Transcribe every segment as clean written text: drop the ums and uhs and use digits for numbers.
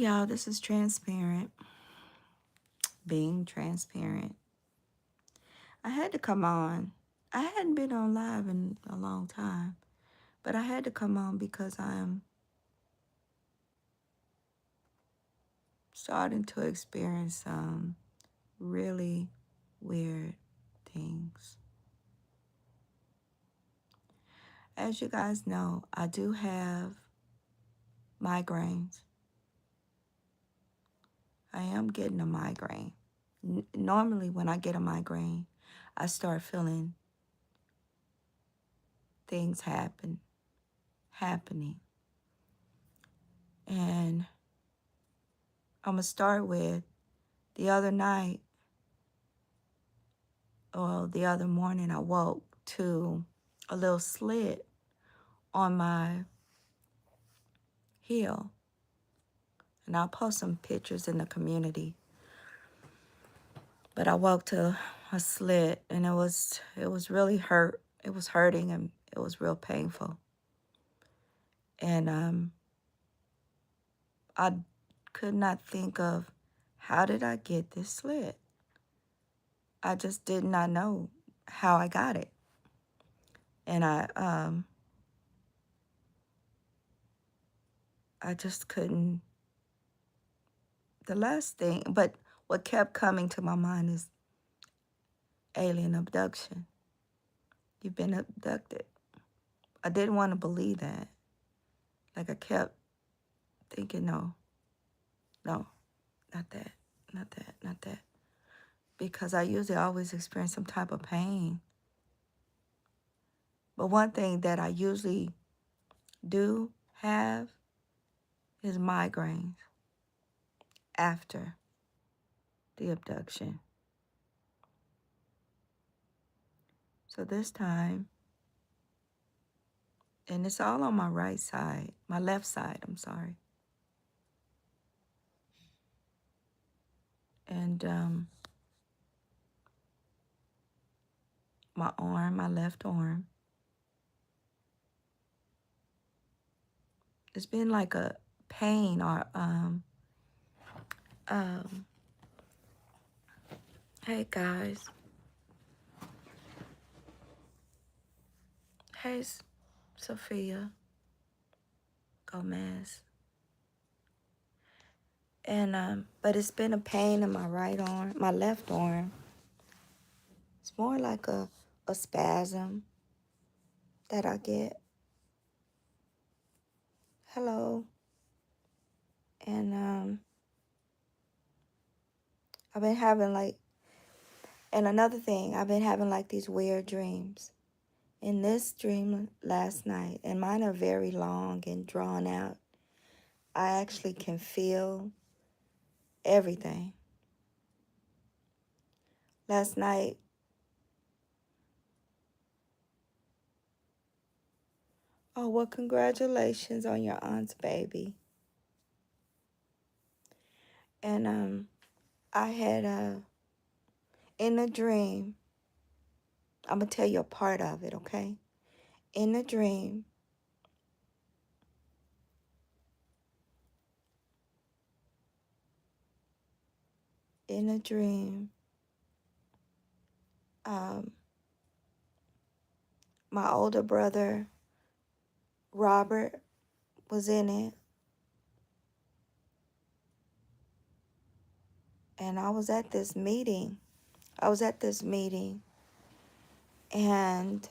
y'all, this is transparent. Being transparent. I had to come on. I hadn't been on live in a long time, but I had to come on because I'm starting to experience some really weird things. As you guys know, I do have migraines. I am getting a migraine. Normally, when I get a migraine, I start feeling things happening. And I'm going to start with the other night, or the other morning, I woke to a little slit on my heel. And I'll post some pictures in the community. But I woke to a slit, and it was really hurt. It was hurting, and it was real painful. And I could not think of, how did I get this slit? I just did not know how I got it. And I just couldn't. The last thing, but what kept coming to my mind is alien abduction. You've been abducted. I didn't want to believe that. Like, I kept thinking, no, not that, not that, not that. Because I usually always experience some type of pain. But one thing that I usually do have is migraines after the abduction. So this time, and it's all on my right side, my left side, I'm sorry. And my arm, my left arm, it's been like a pain or hey guys. Hey Sophia Gomez. And but it's been a pain in my right arm, my left arm. It's more like a spasm that I get. Hello. And I've been having and another thing, I've been having like these weird dreams. In this dream last night, and mine are very long and drawn out, I actually can feel everything. Last night, oh, well, congratulations on your aunt's baby. And I had in a dream, I'm going to tell you a part of it, okay? In a dream, my older brother, Robert, was in it. And I was at this meeting. And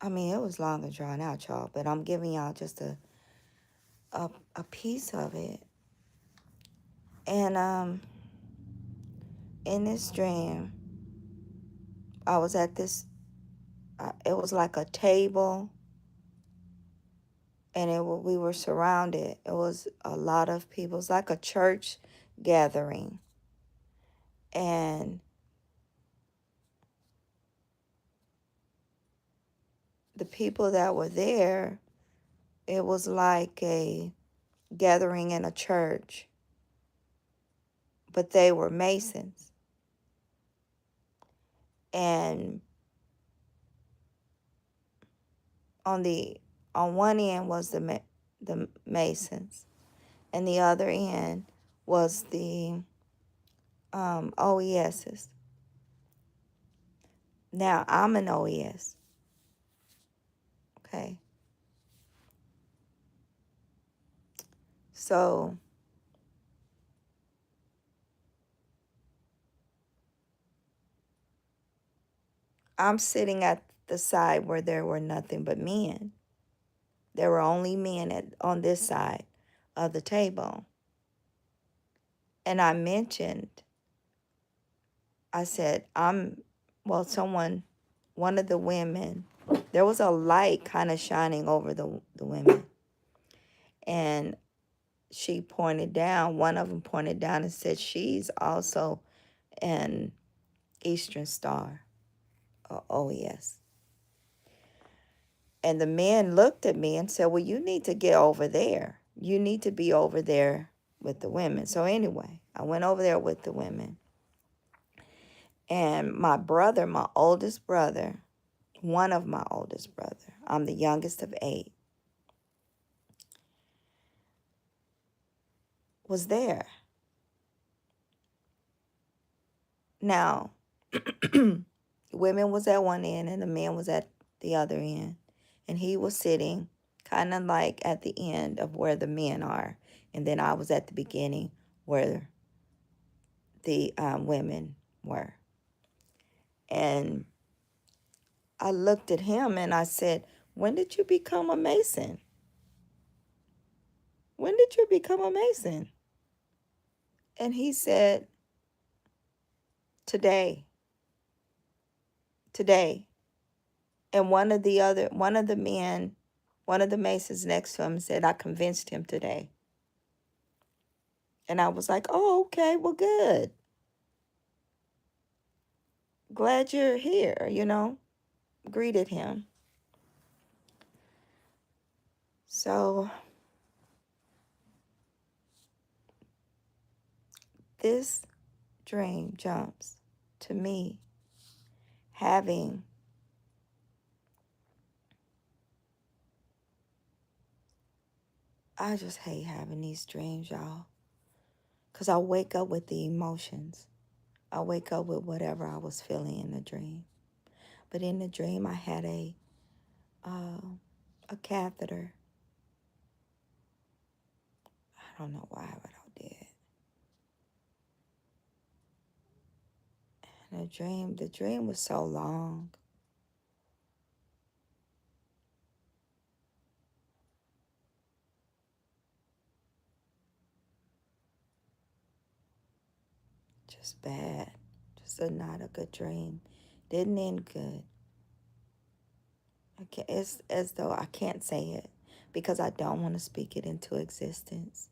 I mean, it was long and drawn out, y'all, but I'm giving y'all just a piece of it. And in this dream, I was at this, it was like a table, and we were surrounded. It was a lot of people. It was like a church gathering. And the people that were there, it was like a gathering in a church, but they were Masons. And on one end was the Masons, and the other end was the OESs. Now I'm an OES. Okay. So I'm sitting at the side where there were nothing but men. There were only men on this side of the table. And I mentioned, I said, one of the women, there was a light kind of shining over the women. And she pointed down, one of them pointed down and said, she's also an Eastern Star, or OES. And the men looked at me and said, well, you need to get over there. You need to be over there with the women. So anyway, I went over there with the women. And my brother, my oldest brother, one of my oldest brother, I'm the youngest of 8, was there. Now, women was at one end and the man was at the other end. And he was sitting kind of like at the end of where the men are. And then I was at the beginning where the women were. And I looked at him and I said, when did you become a Mason? When did you become a Mason? And he said, today. And one of the Masons next to him said, I convinced him today. And I was like, oh, okay, well, good. Glad you're here, greeted him. So this dream jumps to me having I just hate having these dreams, y'all. Because I wake up with the emotions. I wake up with whatever I was feeling in the dream. But in the dream, I had a catheter. I don't know why, but I did. And the dream was so long. Just bad. Just not a good dream. Didn't end good. It's as though I can't say it because I don't want to speak it into existence.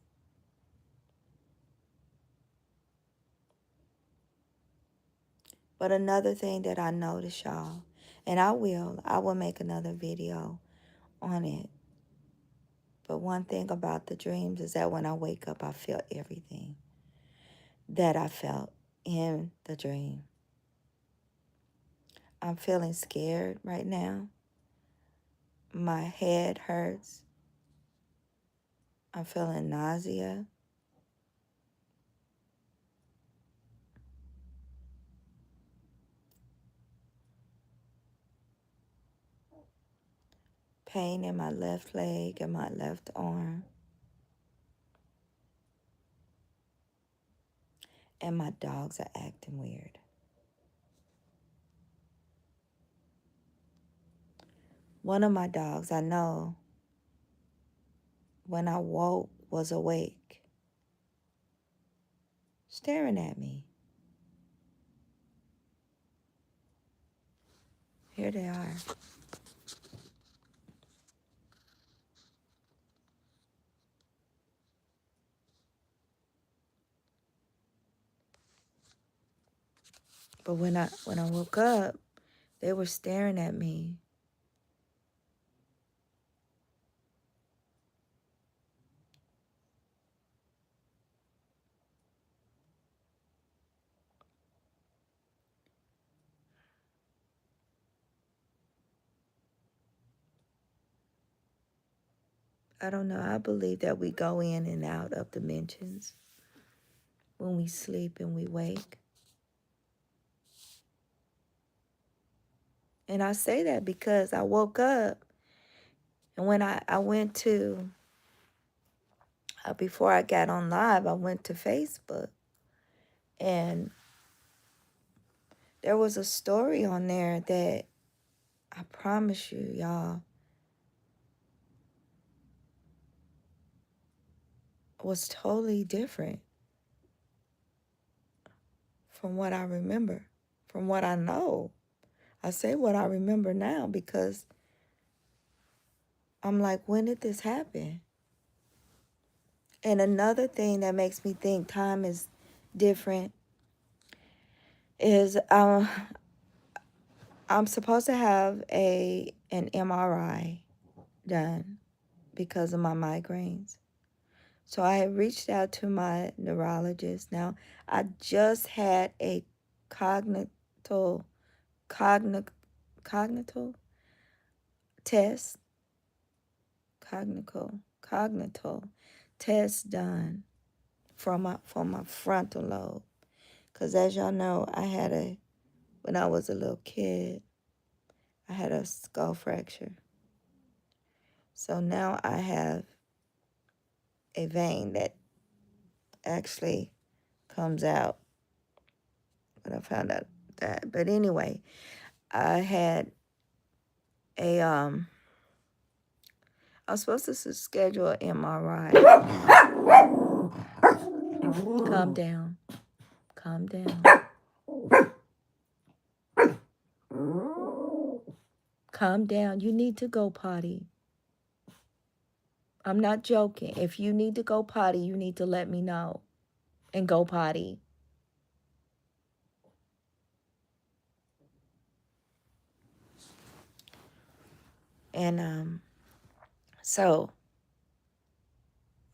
But another thing that I noticed, y'all, and I will make another video on it. But one thing about the dreams is that when I wake up, I feel everything that I felt in the dream. I'm feeling scared right now. My head hurts. I'm feeling nausea. Pain in my left leg and my left arm. And my dogs are acting weird. One of my dogs I know when I woke was awake, staring at me. Here they are. But when I woke up, they were staring at me. I don't know. I believe that we go in and out of dimensions when we sleep and we wake. And I say that because I woke up, and when I went to, before I got on live, I went to Facebook, and there was a story on there that I promise you, y'all, was totally different from what I remember, from what I know. I say what I remember now because I'm like, when did this happen? And another thing that makes me think time is different is I'm supposed to have an MRI done because of my migraines. So I had reached out to my neurologist. Now, I just had a cognitive cognitive test, cognitive test done for my frontal lobe. Because as y'all know, when I was a little kid, I had a skull fracture. So now I have a vein that actually comes out. But I found out that. But anyway, I had I was supposed to schedule an MRI. Calm down. Calm down. Calm down. You need to go potty. I'm not joking. If you need to go potty, you need to let me know and go potty. And so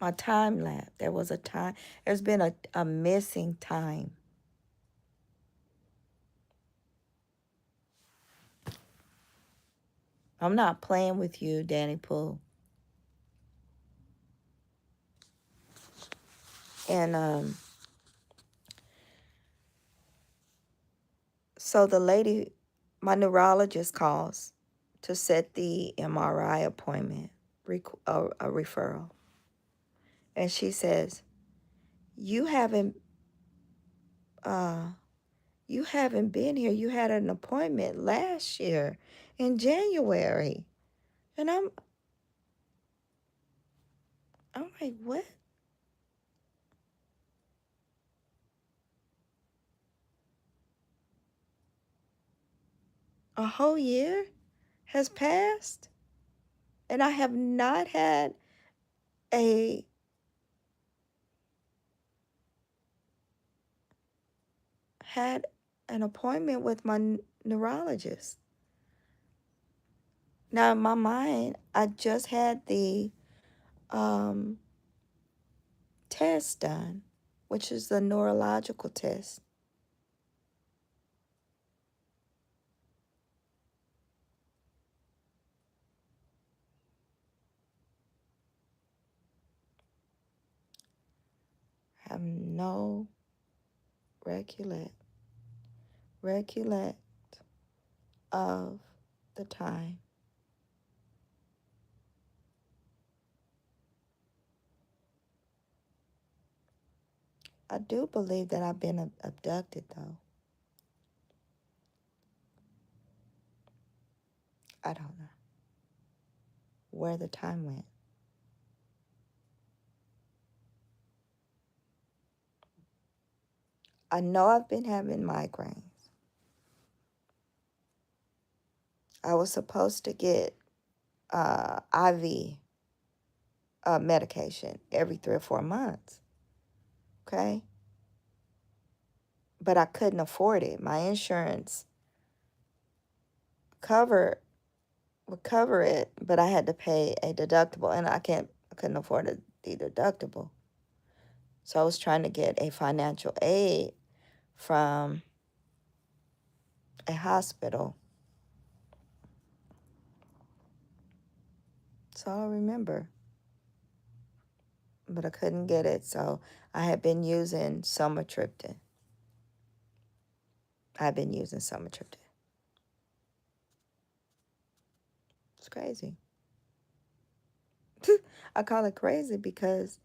my time lapse. There's been a missing time. I'm not playing with you, Danny Poole. And so the lady, my neurologist calls to set the MRI appointment, a referral. And she says, you haven't been here. You had an appointment last year in January. And I'm like, what? A whole year has passed? And I have not had a had an appointment with my neurologist. Now in my mind, I just had the test done, which is the neurological test. I have no recollect of the time. I do believe that I've been abducted, though. I don't know where the time went. I know I've been having migraines. I was supposed to get IV medication every 3 or 4 months. Okay? But I couldn't afford it. My insurance would cover it, but I had to pay a deductible, and I couldn't afford the deductible. So I was trying to get a financial aid from a hospital. That's all I remember. but I couldn't get it, so I had been using sumatriptan. I've been using sumatriptan. It's crazy. I call it crazy because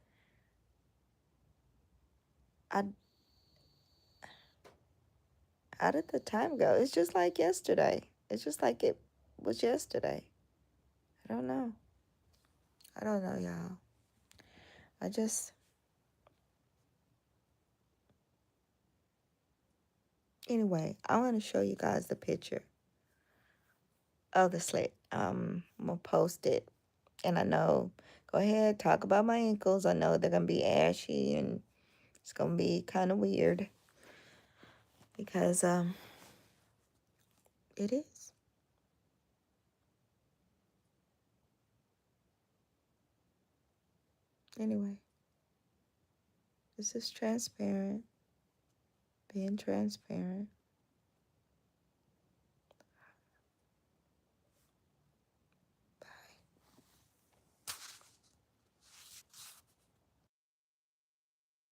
I how did the time go? It's just like yesterday. It's just like it was yesterday. I don't know. I don't know, y'all. I just anyway, I want to show you guys the picture of the slit. I'm gonna post it, and I know. Go ahead, talk about my ankles. I know they're gonna be ashy and it's gonna be kind of weird because it is. Anyway, this is transparent, being transparent.